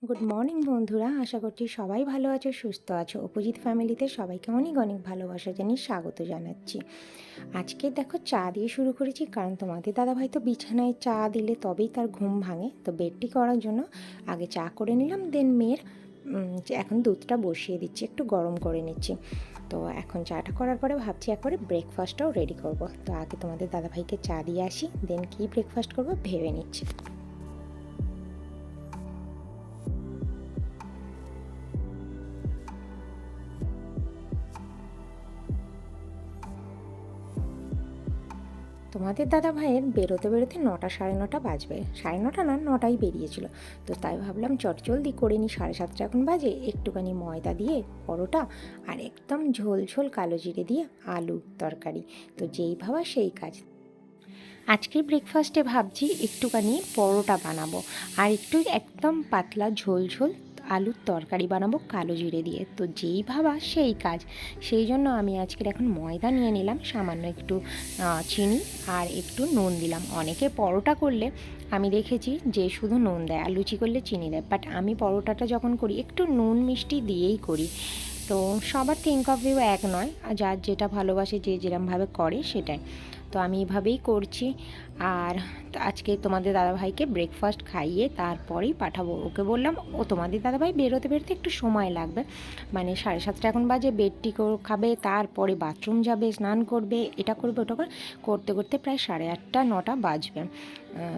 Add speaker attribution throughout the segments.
Speaker 1: Good morning বন্ধুরা, আশা করছি সবাই ভালো আছো, সুস্থ আছো। অপোজিট ফ্যামিলিতে সবাইকে অনেক অনেক ভালোবাসা জানিয়ে স্বাগত জানাচ্ছি। আজকে দেখো চা দিয়ে শুরু করেছি, কারণ তোমাদের দাদাভাই তো বিছানায় চা দিলে তবেই তার ঘুম ভাঙে। তো বেডটি করার জন্য আগে চা করে নিলাম, দেন মেয়ের এখন দুধটা বসিয়ে দিচ্ছি, একটু গরম করে নিচ্ছি। তো এখন চাটা করার পরে ভাবছি একবারে ব্রেকফাস্টটাও রেডি করব। তো আগে তোমাদের দাদাভাইকে চা দিয়ে আসি, দেন কী ব্রেকফাস্ট করবো ভেবে নিচ্ছি। তোমাদের দাদা ভাইয়ের বেরোতে বেরোতে 9টা সাড়ে 9টা বাজবে, সাড়ে 9টা না 9টাই বেরিয়েছিল। তো তাই ভাবলাম চটজলদি করে নিই, 7:30 এখন বাজে। একটুখানি ময়দা দিয়ে পরোটা আর একদম ঝোল ঝোল কালো জিরে দিয়ে আলু তরকারি। তো যেই ভাবা সেই কাজ। আজকের ব্রেকফাস্টে ভাবছি একটুখানি পরোটা বানাবো আর একটু একদম পাতলা ঝোল ঝোল আলুর তরকারি বানাবো কালো জিরে দিয়ে। তো যেই ভাবা সেই কাজ। সেই জন্য আমি আজকের এখন ময়দা নিয়ে নিলাম, সামান্য একটু চিনি আর একটু নুন দিলাম। অনেকে পরোটা করলে আমি দেখেছি যে শুধু নুন দেয়, আর লুচি করলে চিনি দেয়, বাট আমি পরোটাটা যখন করি একটু নুন মিষ্টি দিয়েই করি। তো সবার থিঙ্ক অফ ভিউ এক নয়, আর যার যেটা ভালোবাসে, যে যেরমভাবে করে সেটাই। তো আমি এভাবেই করছি। আর আজকে তোমাদের দাদাভাইকে ব্রেকফাস্ট খাইয়ে তারপরেই পাঠাবো। ওকে বললাম, ও তোমাদের দাদাভাই বেরোতে বেরোতে একটু সময় লাগবে, মানে 7:30 এখন বাজে। বেডটি খাবে, তারপরে বাথরুম যাবে, স্নান করবে, এটা করবে ওটা করতে করতে প্রায় 8:30 9টা বাজবে।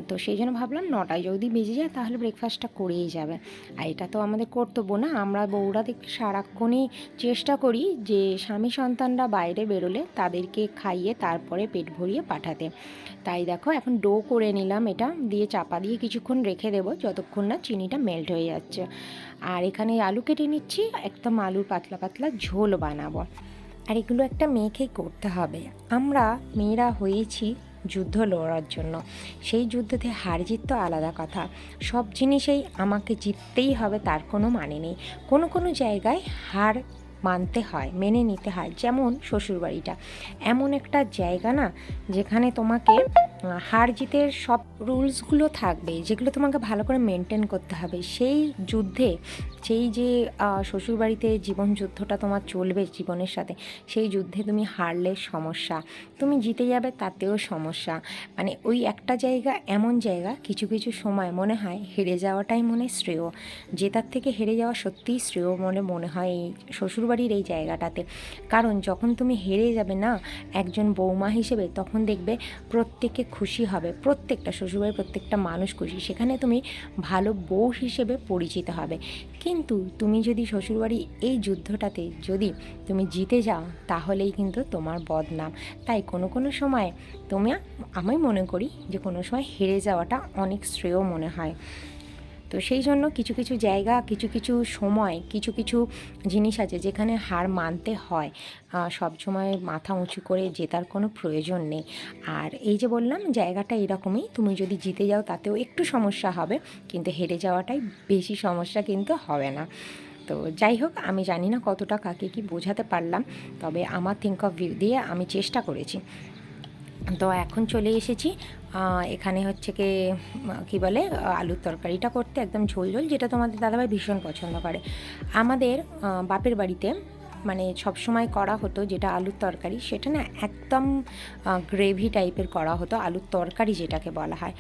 Speaker 1: তো সেই জন্য ভাবলাম 9টায় যদি বেজে যায় তাহলে ব্রেকফাস্টটা করেই যাবে। আর এটা তো আমাদের কর্তব্য না, আমরা বউরা দেখতে সারাক্ষণই চেষ্টা করি যে স্বামী সন্তানরা বাইরে বেরোলে তাদেরকে খাইয়ে তারপরে পেট ভরিয়ে পাঠাতে। তাই দেখো এখন ডো করে নিলাম, এটা দিয়ে চাপা দিয়ে কিছুক্ষণ রেখে দেবো, যতক্ষণ না চিনিটা মেল্ট হয়ে যাচ্ছে। আর এখানে আলু কেটে নিচ্ছি, একদম আলুর পাতলা পাতলা ঝোল বানাবো। আর এগুলো একটা মেয়েকেই করতে হবে। আমরা মেয়েরা হয়েছি যুদ্ধ লড়ার জন্য। সেই যুদ্ধতে হার জিত তো আলাদা কথা, সব জিনিসেই আমাকে জিততেই হবে তার কোনো মানে নেই। কোনো কোনো জায়গায় হার মানতে হয়, মেনে নিতে হয়। যেমন শ্বশুরবাড়িটা এমন একটা জায়গা না, যেখানে তোমাকে হার জিতের সব রুলসগুলো থাকবে, যেগুলো তোমাকে ভালো করে মেনটেন করতে হবে। সেই যুদ্ধে, সেই যে শ্বশুরবাড়িতে জীবন যুদ্ধটা তোমার চলবে জীবনের সাথে, সেই যুদ্ধে তুমি হারলে সমস্যা, তুমি জিতে যাবে তাতেও সমস্যা। মানে ওই একটা জায়গা এমন জায়গা, কিছু কিছু সময় মনে হয় হেরে যাওয়াটাই মনে শ্রেয়। জেতার থেকে হেরে যাওয়া সত্যিই শ্রেয় মনে হয় এই শ্বশুরবাড়ির এই জায়গাটাতে। কারণ যখন তুমি হেরে যাবে না একজন বৌমা হিসেবে, তখন দেখবে প্রত্যেকে খুশি হবে, প্রত্যেকটা শ্বশুরবাড়ির প্রত্যেকটা মানুষ খুশি, সেখানে তুমি ভালো বউ হিসেবে পরিচিত হবে। কিন্তু তুমি যদি শ্বশুরবাড়ি এই যুদ্ধটাতে যদি তুমি জিতে যাও, তাহলেই কিন্তু তোমার বদনাম। তাই কোনো কোনো সময় আমি মনে করি যে কোনো সময় হেরে যাওয়াটা অনেক শ্রেয় মনে হয়। তো সেই জন্য কিছু কিছু জায়গা, কিছু কিছু সময়, কিছু কিছু জিনিস আছে যেখানে হার মানতে হয়। সব সময় মাথা উঁচু করে জেতার কোনো প্রয়োজন নেই। আর এই যে বললাম জায়গাটা এরকমই, তুমি যদি জিতে যাও তাতেও একটু সমস্যা হবে, কিন্তু হেরে যাওয়াটাই বেশি সমস্যা কিন্তু হবে না। তো যাই হোক, আমি জানি না কতটা কাকে কি বোঝাতে পারলাম, তবে আমার থিঙ্ক অফ ভিউ দিয়ে আমি চেষ্টা করেছি। তো এখন চলে এসেছি এখানে হচ্ছে কি বলে আলুর তরকারিটা করতে, একদম ঝোল ঝোল, যেটা তোমাদের দাদাভাই ভীষণ পছন্দ করে। আমাদের বাপের বাড়িতে মানে সবসময় করা হতো যেটা আলুর তরকারি, সেটা না একদম গ্রেভি টাইপের করা হতো। আলুর তরকারি যেটাকে বলা হয়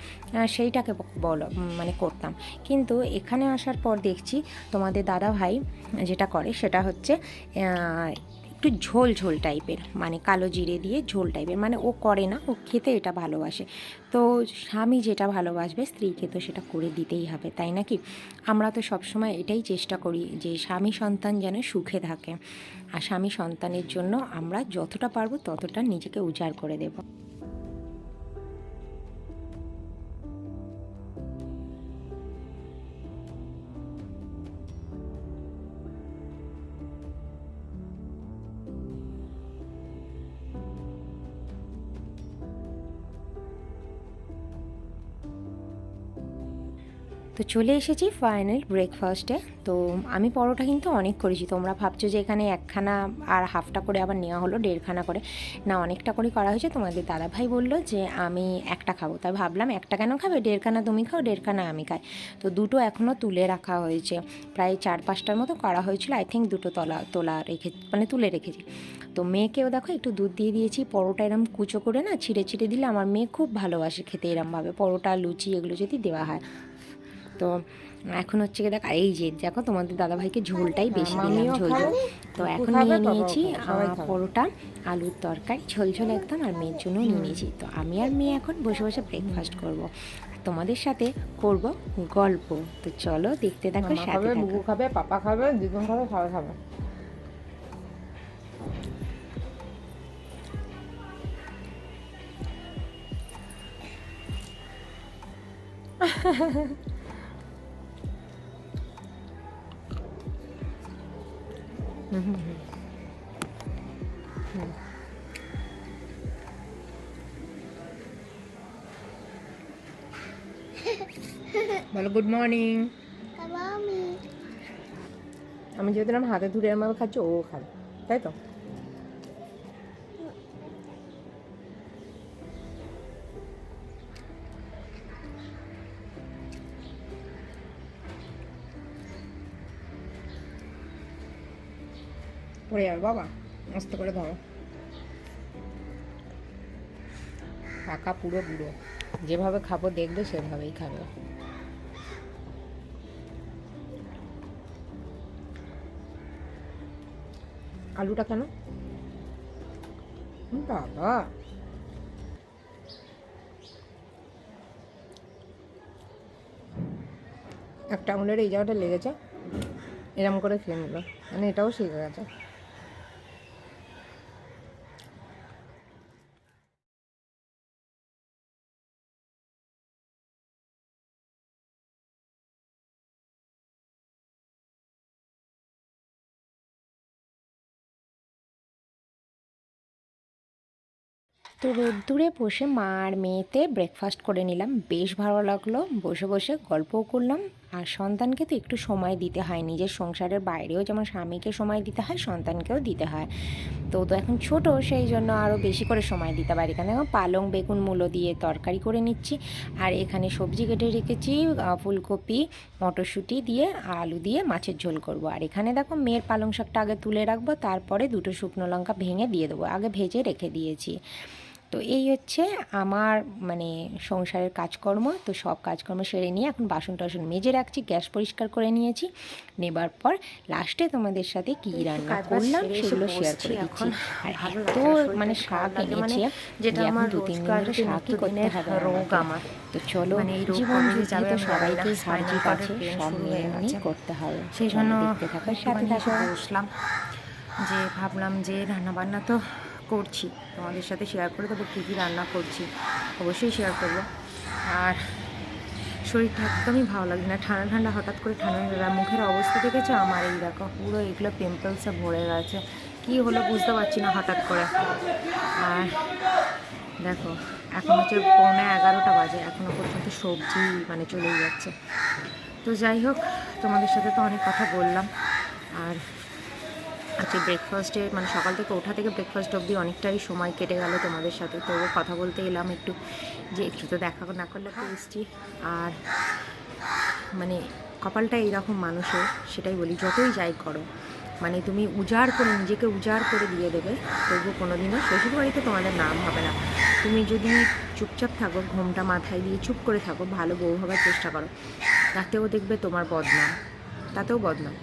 Speaker 1: সেইটাকে মানে করতাম। কিন্তু এখানে আসার পর দেখছি তোমাদের দাদাভাই যেটা করে সেটা হচ্ছে একটু ঝোল ঝোল টাইপের, মানে কালো জিরে দিয়ে ঝোল টাইপের। মানে ও করে না, ও খেতে এটা ভালোবাসে। তো স্বামী যেটা ভালোবাসবে স্ত্রীকে তো সেটা করে দিতেই হবে, তাই নাকি? আমরা তো সবসময় এটাই চেষ্টা করি যে স্বামী সন্তান যেন সুখে থাকে, আর স্বামী সন্তানের জন্য আমরা যতটা পারবো ততটা নিজেকে উজাড় করে দেব। তো চলে এসেছি ফাইনাল ব্রেকফাস্টে। তো আমি পরোটা কিন্তু অনেক করেছি, তোমরা ভাবছো যে এখানে একখানা আর হাফটা করে আবার নেওয়া হলো, 1.5খানা করে, না অনেকটা করে করা হয়েছে। তোমাদের দাদাভাই বললো যে আমি একটা খাবো, তাই ভাবলাম একটা কেন খাবে, 1.5খানা তুমি খাও, 1.5খানা আমি খাই। তো দুটো এখনও তুলে রাখা হয়েছে, প্রায় 4-5টার মতো করা হয়েছিল, আই থিঙ্ক দুটো তোলা রেখে মানে তুলে রেখেছি। তো মেয়েকেও দেখো একটু দুধ দিয়ে দিয়েছি, পরোটা এরম কুচো করে না ছিঁড়ে ছিঁড়ে দিলে আমার মেয়ে খুব ভালোবাসে খেতে এরমভাবে, পরোটা লুচি এগুলো যদি দেওয়া হয়। তো এখন হচ্ছে কি দেখো, এই যে দেখো তোমাদের দাদাভাইকে ঝোলটাই বেশি দিলাম, ঝোল। তো এখন নিয়ে নিয়েছি পরোটা, আলুর তরকারি, ঝোল একদম, আর মেয়ের জন্য নিয়ে নিয়েছি। তো আমি আর মেয়ে এখন বসে বসে ব্রেকফাস্ট করব, তোমাদের সাথে করব গল্প। তো চলো দেখতে থাকো, সাথে
Speaker 2: বুকু খাবে, পাপা খাবে, দিদুন খাবে, সবাই খাবে। বলো গুড মর্নিং। আমি যেহেতু আমার হাতে ধরে আমার খাচ্ছি, ও খাবে, তাই তো? পড়ে যাবে বাবা, আস্তে করে ধরো। কাকা পুরো বুড়ো, যেভাবে খাবো দেখবে সেভাবেই খাবে। আলুটা কেন বাবা, একটা আঙুলের এই জায়গাটা লেগেছে, এরম করে খেয়ে নিল, মানে এটাও শিখে গেছে।
Speaker 1: তো রোদ্দুরে বসে মা আর মেয়েতে ব্রেকফাস্ট করে নিলাম, বেশ ভালো লাগলো, বসে বসে গল্পও করলাম। আর সন্তানকে তো একটু সময় দিতে হয়, নিজের সংসারের বাইরেও যেমন স্বামীকে সময় দিতে হয়, সন্তানকেও দিতে হয়। তো এখন ছোট, সেই জন্য আরও বেশি করে সময় দিতে পারি। এখানে পালং বেগুন মূলো দিয়ে তরকারি করে নিচ্ছি, আর এখানে সবজি কেটে রেখেছি, ফুলকপি মটরশুঁটি দিয়ে আলু দিয়ে মাছের ঝোল করব। আর এখানে দেখো মেয়ের পালং শাকটা আগে তুলে রাখবো, তারপরে দুটো শুকনো লঙ্কা ভেঙে দিয়ে দেবো, আগে ভেজে রেখে দিয়েছি। তো এই হচ্ছে আমার মানে সংসারের কাজকর্ম। তো সব কাজকর্ম সেরে নিয়ে এখন বাসন টাসন মেজে রাখছি, গ্যাস পরিষ্কার করে নিয়েছি, নেবার পর লাস্টে তোমাদের সাথে কী রান্না করলাম সেগুলো শেয়ার করে দিচ্ছি। আর এত মানে শাক এনেছি, যেটা আমার 2-3 দিন ধরে শাকই করতে হবে রোগ আমার। তো চলো, জীবন যাবে তো সবাইকে সার্জিক আছে, সব নিয়ে করতে হবে, সেই জন্য দেখতে থাকো, সাথে থাকো। বসলাম যে ভাবলাম যে রান্নাবান্না তো করছি, তোমাদের সাথে শেয়ার করে দেবো কী কী রান্না করছি, অবশ্যই শেয়ার করবো। আর শরীরটা একদমই ভালো লাগছে না, ঠান্ডা ঠান্ডা, হঠাৎ করে ঠান্ডা ঠান্ডা। মুখের অবস্থা দেখেছো আমার, এই দেখো পুরো এগুলো পিম্পলসে ভরে গেছে, কী হলো বুঝতে পারছি না হঠাৎ করে। আর দেখো এখন হচ্ছে 11:45 বাজে, এখনও পর্যন্ত সবজি মানে চলেই যাচ্ছে। তো যাই হোক, তোমাদের সাথে তো অনেক কথা বললাম। আর আজকে ব্রেকফাস্টে মানে সকাল থেকে ওঠা থেকে ব্রেকফাস্ট অবধি অনেকটাই সময় কেটে গেল তোমাদের সাথে। তো কথা বলতে এলাম একটু, যে একটু তো দেখা না করলে তো এসছি। আর মানে কপালটা এইরকম মানুষের, সেটাই বলি, যতই যাই করো মানে তুমি উজাড় করে নিজেকে উজাড় করে দিয়ে দেবে, তবু কোনো দিনও শ্বশুরবাড়িতে তোমাদের নাম হবে না। তুমি যদি চুপচাপ থাকো, ঘোমটা মাথায় দিয়ে চুপ করে থাকো, ভালো বউ হবার চেষ্টা করো, তাতেও দেখবে তোমার বদনাম, তাতেও বদনাম।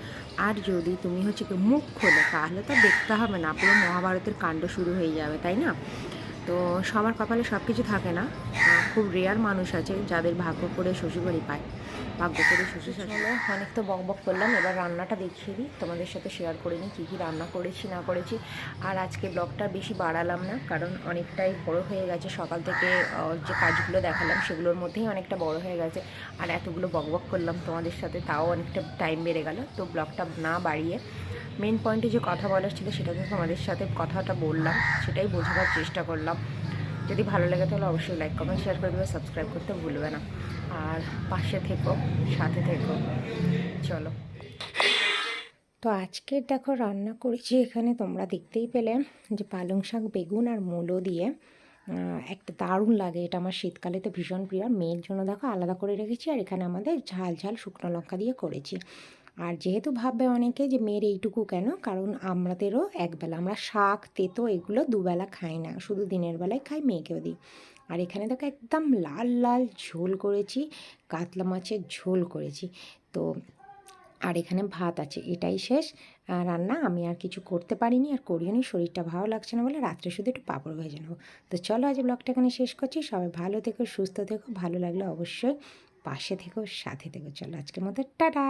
Speaker 1: আর যদি তুমি হচ্ছে কি মুখ খোলো, তাহলে তো দেখতে হবে না, পুরো মহাভারতের কাণ্ড শুরু হয়ে যাবে, তাই না? তো সবার কপালে সব কিছু থাকে না, খুব রেয়ার মানুষ আছে যাদের ভাগ্য করে শ্বশুরবাড়ি পায়, ভাগ্য করে শ্বশুর শাশুড়ি। অনেক তো বক করলাম, এবার রান্নাটা দেখিয়ে দিই, তোমাদের সাথে শেয়ার করে নিই কী কী রান্না করেছি না করেছি। আর আজকে ব্লগটা বেশি বাড়ালাম না, কারণ অনেকটাই বড় হয়ে গেছে, সকাল থেকে যে কাজগুলো দেখালাম সেগুলোর মধ্যেই অনেকটা বড় হয়ে গেছে। আর এতগুলো বক করলাম তোমাদের সাথে, তাও অনেকটা টাইম বেড়ে গেল। তো ব্লগটা না বাড়িয়ে মেন পয়েন্টে যে কথা বলার ছিল সেটা তো তোমাদের সাথে কথাটা বললাম, সেটাই বোঝাবার চেষ্টা করলাম। যদি ভালো লাগে তাহলে অবশ্যই লাইক কমেন্ট শেয়ার করে দেবে, সাবস্ক্রাইব করতে ভুলবে না। আর পাশে থেকো, সাথে থেকো। চলো, তো আজকে দেখো রান্না করেছি এখানে, তোমরা দেখতেই পেলে যে পালং শাক, বেগুন আর মূলো দিয়ে একটা দারুণ লাগে। এটা আমার শীতকালে তো ভীষণ প্রিয়। আর মেয়ের জন্য দেখো আলাদা করে রেখেছি, আর এখানে আমাদের ঝাল ঝাল শুকনো লঙ্কা দিয়ে করেছি। আর যেহেতু ভাববে অনেকে যে মেয়ের এইটুকু কেন, কারণ আমাদেরও একবেলা, আমরা শাক তেতো এগুলো দুবেলা খাই না, শুধু দিনের বেলায় খাই, মেয়েকেও দিই। আর এখানে দেখো একদম লাল লাল ঝোল করেছি, কাতলা মাছের ঝোল করেছি। তো আর এখানে ভাত আছে, এটাই শেষ রান্না। আমি আর কিছু করতে পারিনি, আর করিও নি, শরীরটা ভালো লাগছে না বলে রাত্রে শুধু একটু পাঁপড় ভেজে নেবো। তো চলো আজ ব্লগটা এখানে শেষ করছি। সবাই ভালো থেকো, সুস্থ থেকো, ভালো লাগলে অবশ্যই পাশে থেকো, সাথে থেকো। চলো আজকের মতো টাটা।